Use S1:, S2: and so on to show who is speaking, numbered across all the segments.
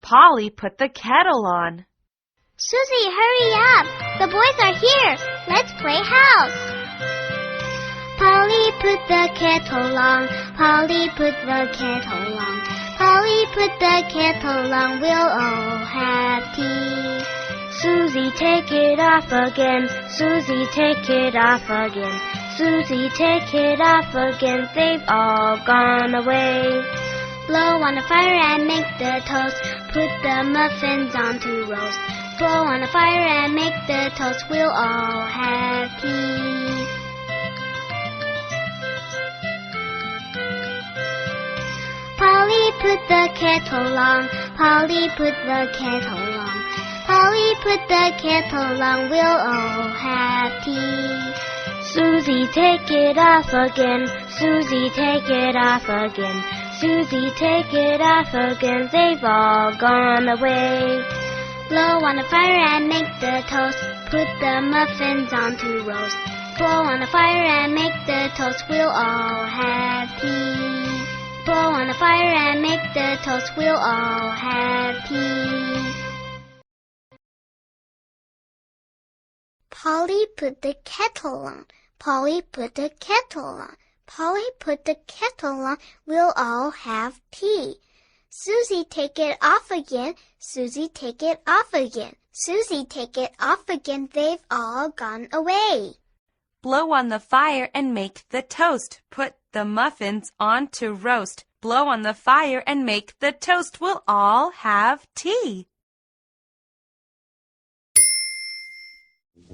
S1: Polly put the kettle on.
S2: Susie, hurry up! The boys are here! Let's play house! Polly put the kettle on. Polly put the kettle on. Polly put the kettle on. We'll all have tea. Susie, take it off again. Susie, take it off again. Susie, take it off again. They've all gone away. Blow on the fire and make the toast. Put the muffins on to roast. Blow on the fire and make the toast. We'll all have tea. Polly put the kettle on. Polly put the kettle on. Polly put the kettle on. We'll all have tea. Susie, take it off again. Susie, take it off again. Susie, take it off again. They've all gone away. Blow on the fire and make the toast. Put the muffins on to roast. Blow on the fire and make the toast. We'll all have tea. Blow on the fire and make the toast. We'll all have tea. Polly put the kettle on. Polly put the kettle on. Polly put the kettle on. We'll all have tea. Susie, take it off again. Susie, take it off again. Susie, take it off again. They've all gone away.
S1: Blow on the fire and make the toast. Put the muffins on to roast. Blow on the fire and make the toast. We'll all have tea.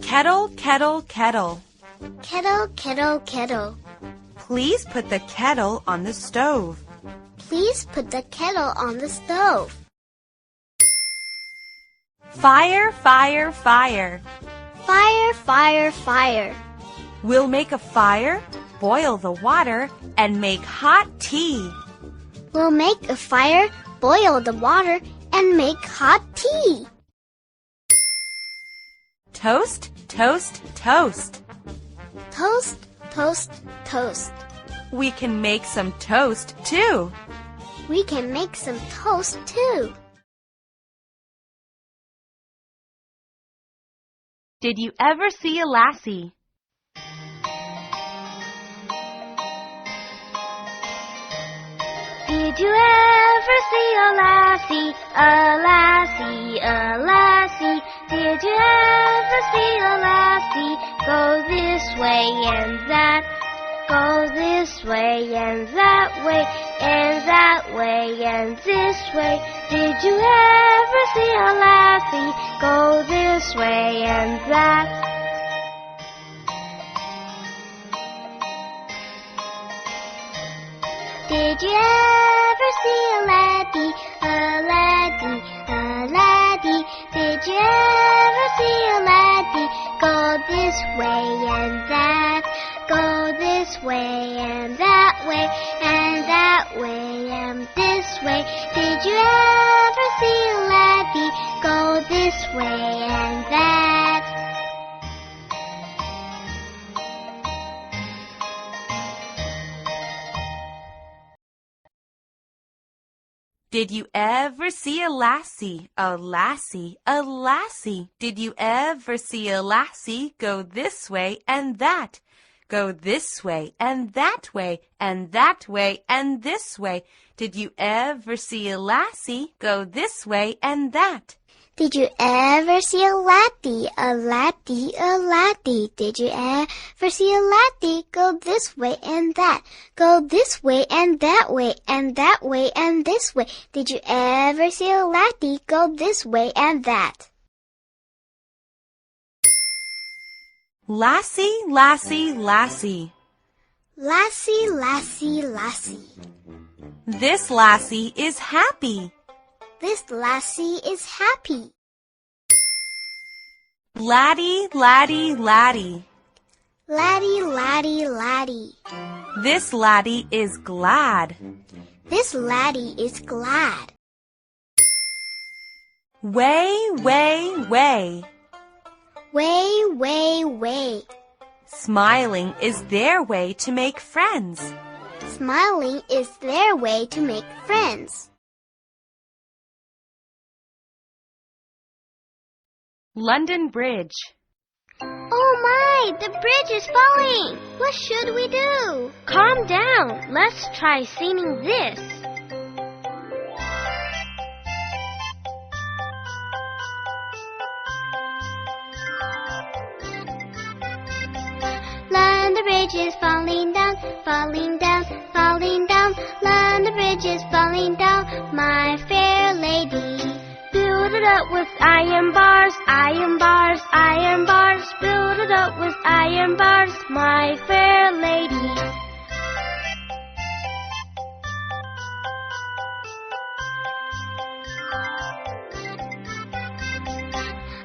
S1: Kettle, kettle, kettle.
S2: Kettle, kettle, kettle.
S1: Please put the kettle on the stove.
S2: Please put the kettle on the stove.
S1: Fire, fire, fire.
S2: Fire, fire, fire.
S1: We'll make a fire, boil the water, and make hot tea.
S2: We'll make a fire, boil the water, and make hot tea.
S1: Toast, toast, toast.
S2: Toast, toast, toast.
S1: We can make some toast, too.
S2: We can make some toast, too.
S1: Did you ever see a lassie?
S2: Did you ever see a lassie, a lassie, a lassie? Did you ever see a lassie go this way and that? Go this way and that way, and that way and this way. Did you ever see a lassie go this way and that? Did you ever see a laddie, a laddie, a laddie? Did you ever see a laddie go this way and that? Go this way and that way, and that way and this way. Did you ever see a laddie go this way and that?
S1: Did you ever see a lassie, a lassie, a lassie? Did you ever see a lassie go this way and that? Go this way and that way and that way and this way. Did you ever see a lassie go this way and that?
S2: Did you ever see a laddie, a laddie, a laddie? Did you ever see a laddie go this way and that? Go this way and that way and that way and this way. Did you ever see a laddie go this way and that?
S1: Lassie, lassie, lassie.
S2: Lassie, lassie, lassie.
S1: This lassie is happy.
S2: This lassie is happy.
S1: Laddie, laddie, laddie.
S2: Laddie, laddie, laddie.
S1: This laddie is glad.
S2: This laddie is glad.
S1: Way, way, way.
S2: Way, way, way.
S1: Smiling is their way to make friends.
S2: Smiling is their way to make friends.
S1: London Bridge.
S2: Oh my, the bridge is falling! What should we do? Calm down. Let's try singing this. London Bridge is falling down, falling down, falling down. London Bridge is falling down, my fair lady. Build it up with iron bars, iron bars, iron bars. Build it up with iron bars, my fair lady.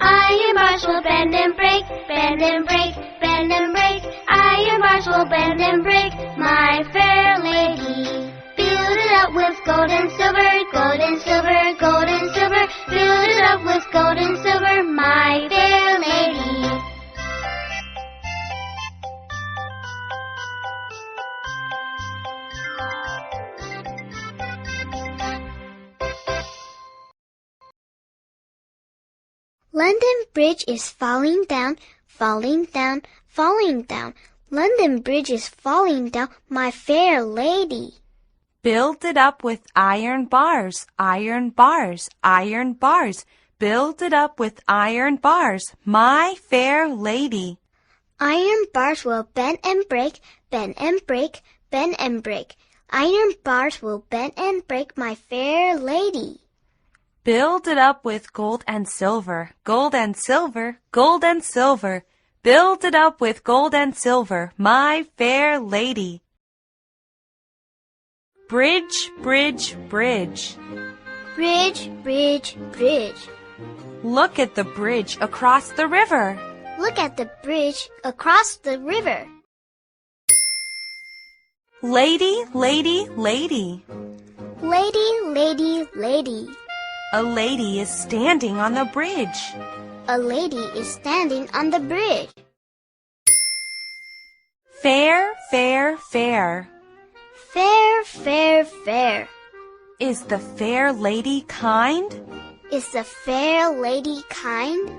S2: Iron bars will bend and break, bend and break, bend and break. Iron bars will bend and break, my fair lady. Build it up with gold and silver, gold and silver, gold and silver. Build it up with gold and silver, my fair lady. London Bridge is falling down, falling down, falling down. London Bridge is falling down, my fair lady.
S1: Build it up with iron bars, iron bars, iron bars. Build it up with iron bars, my fair lady.
S2: Iron bars will bend and break, bend and break, bend and break. Iron bars will bend and break, my fair lady.
S1: Build it up with gold and silver, gold and silver, gold and silver. Build it up with gold and silver, my fair lady. Bridge, bridge, bridge.
S2: Bridge, bridge, bridge.
S1: Look at the bridge across the river.
S2: Look at the bridge across the river.
S1: Lady, lady, lady.
S2: Lady, lady, lady.
S1: A lady is standing on the bridge.
S2: A lady is standing on the bridge.
S1: Fair, fair, fair.
S2: Fair, fair, fair.
S1: Is the fair lady kind?
S2: Is the fair lady kind?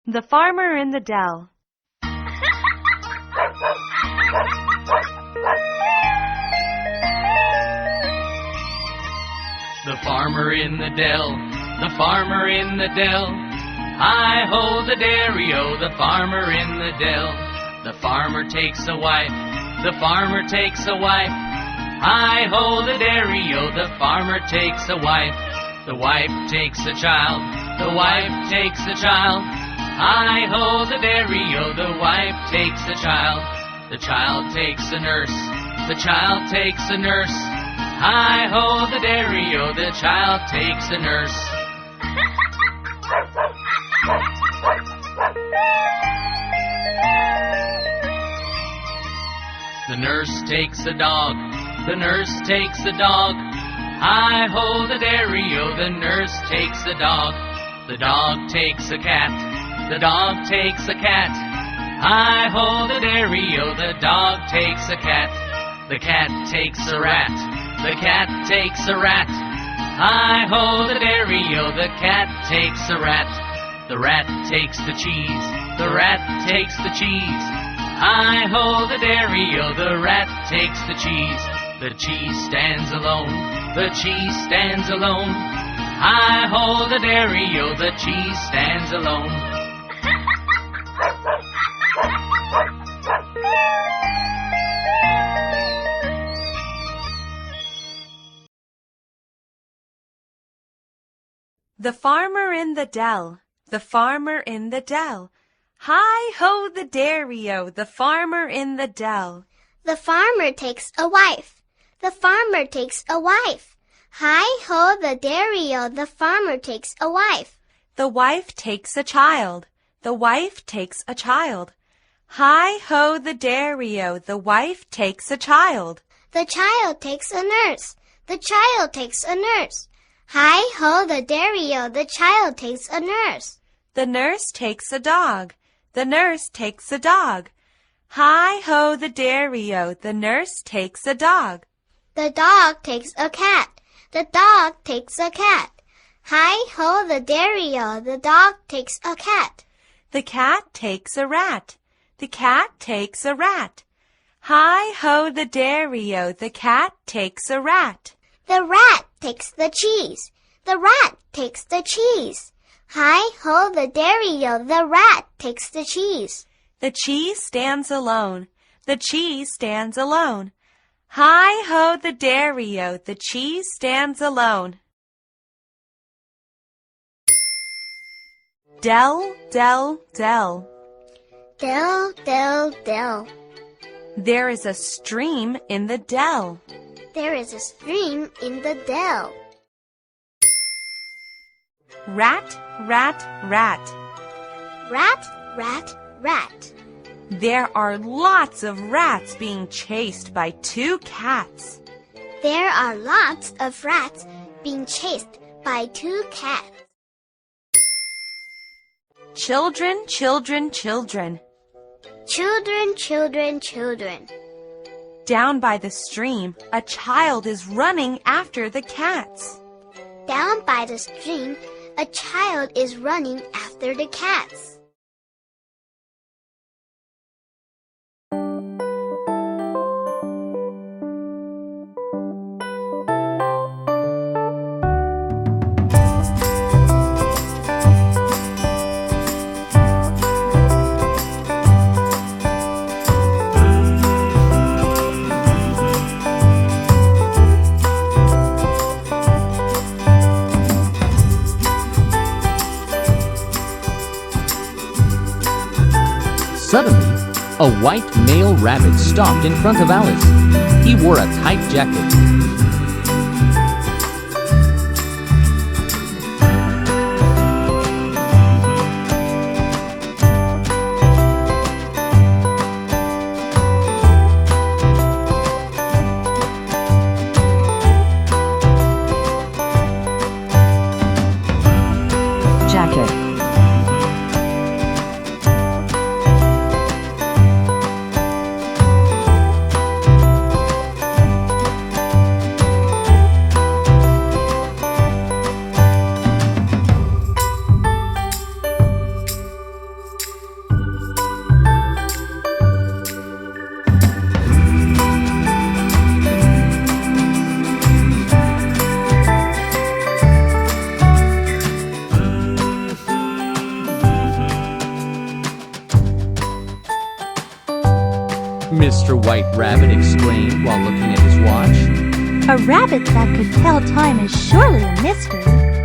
S1: The Farmer in the Dell.
S3: The farmer in the dell, the farmer in the dell. Hi-ho the dairy-o, the farmer in the dell. The farmer takes a wife, the farmer takes a wife. Hi-ho the dairy-o, the farmer takes a wife. The wife takes a child, the wife takes a child. Hi-ho the dairy-o, the wife takes a child. The child takes a nurse, the child takes a nurse. Hi-ho the dairy-o, the child takes a nurse. The nurse takes a dog, the nurse takes a dog. Hi-ho the dairy-o, the nurse takes a dog. The dog takes a cat, the dog takes a cat. Hi-ho the dairy-o, the dog takes a cat. The cat takes a rat, the cat takes a rat. Hi-ho the dairy-o, the cat takes a rat. The rat takes the cheese, the rat takes the cheese. Hi-ho the dairy-o, the rat takes the cheese. The cheese stands alone, the cheese stands alone. Hi-ho the dairy-o, the cheese stands alone.
S1: The Farmer in the Dell, the farmer in the dell. Hi-ho the dairy-o, the farmer in the dell.
S2: The farmer takes a wife, the farmer takes a wife. Hi-ho the dairy-o, the farmer takes a wife.
S1: The wife takes a child, the wife takes a child. Hi-ho the dairy-o, the wife takes a child.
S2: The child takes a nurse, the child takes a nurse. Hi-ho the dairy-o, the child takes a nurse.
S1: The nurse takes a dog, the nurse takes a dog. Hi-ho the dairy-o, the nurse takes a dog.
S2: The dog takes a cat, the dog takes a cat. Hi-ho, the dairy-o, the dog takes a cat.
S1: The cat takes a rat. The cat takes a rat. Hi-ho, the dairy-o, the cat takes a rat.
S2: The rat takes the cheese. The rat takes the cheese. Hi-ho, the dairy-o, the rat takes the cheese.
S1: The cheese stands alone. The cheese stands alone. Hi-ho, the dairy-o, the cheese stands alone. Dell, Dell, Dell.
S2: Dell, Dell, Dell.
S1: There is a stream in the dell.
S2: There is a stream in the dell.
S1: Rat, rat, rat.
S2: Rat, rat, rat.
S1: There are lots of rats being chased by two cats.
S2: There are lots of rats being chased by two cats.
S1: Children, children, children.
S2: Children, children, children.
S1: Down by the stream, a child is running after the cats.
S2: Down by the stream, a child is running after the cats.
S3: Suddenly, a white male rabbit stopped in front of Alice. He wore a tight jacket. Jacket. Mr. White Rabbit exclaimed while looking at his watch.
S4: A rabbit that could tell time is surely a mystery.